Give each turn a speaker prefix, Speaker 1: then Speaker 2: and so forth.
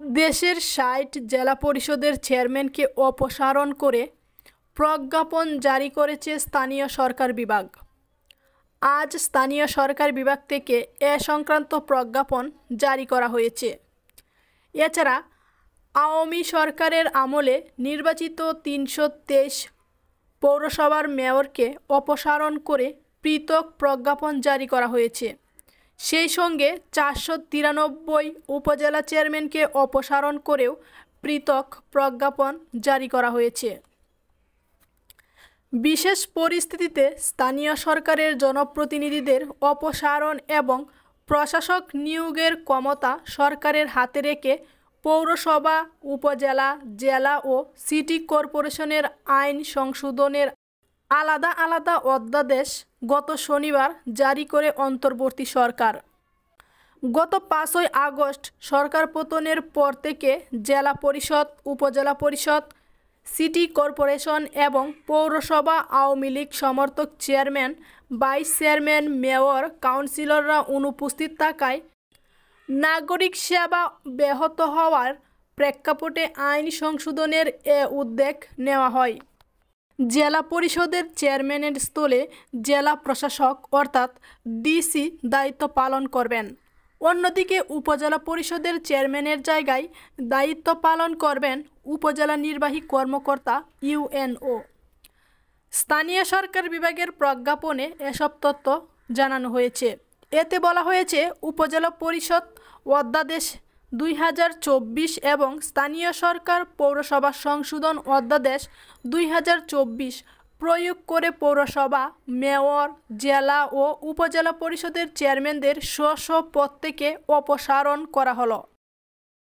Speaker 1: দেশের ৬০ জেলা পরিষদের চেয়ারম্যানকে অপসারণ করে প্রজ্ঞাপন জারি করেছে স্থানীয় সরকার বিভাগ। আজ স্থানীয় সরকার বিভাগ থেকে এ সংক্রান্ত প্রজ্ঞাপন জারি করা হয়েছে। এছাড়া আওয়ামী সরকারের আমলে নির্বাচিত ৩২৩ পৌরসভার মেয়রকে অপসারণ করে পৃথক প্রজ্ঞাপন জারি করা হয়েছে। সেই সঙ্গে ৪৯৩ উপজেলা চেয়ারম্যানকে অপসারণ করেও পৃথক প্রজ্ঞাপন জারি করা হয়েছে। বিশেষ পরিস্থিতিতে স্থানীয় সরকারের জনপ্রতিনিধিদের অপসারণ এবং প্রশাসক নিয়োগের ক্ষমতা সরকারের হাতে রেখে পৌরসভা, উপজেলা, জেলা ও সিটি কর্পোরেশনের আইন সংশোধনের আলাদা আলাদা অধ্যাদেশ গত শনিবার জারি করে অন্তর্বর্তী সরকার। গত ৫ই আগস্ট সরকার পতনের পর থেকে জেলা পরিষদ, উপজেলা পরিষদ, সিটি কর্পোরেশন এবং পৌরসভা আওয়ামী লীগ সমর্থক চেয়ারম্যান, ভাইস চেয়ারম্যান, মেয়র, কাউন্সিলররা অনুপস্থিত থাকায় নাগরিক সেবা ব্যাহত হওয়ার প্রেক্ষাপটে আইন সংশোধনের এ উদ্যোগ নেওয়া হয়। জেলা পরিষদের চেয়ারম্যানের স্থলে জেলা প্রশাসক অর্থাৎ ডিসি দায়িত্ব পালন করবেন। অন্যদিকে উপজেলা পরিষদের চেয়ারম্যানের জায়গায় দায়িত্ব পালন করবেন উপজেলা নির্বাহী কর্মকর্তা ইউএনও। স্থানীয় সরকার বিভাগের প্রজ্ঞাপনে এসব তথ্য জানানো হয়েছে। এতে বলা হয়েছে, উপজেলা পরিষদ অধ্যাদেশ ২০২৪ এবং স্থানীয় সরকার পৌরসভা সংশোধন অধ্যাদেশ ২০২৪ প্রয়োগ করে পৌরসভা, মেয়র, জেলা ও উপজেলা পরিষদের চেয়ারম্যানদের স্ব স্ব পদ থেকে অপসারণ করা হলো।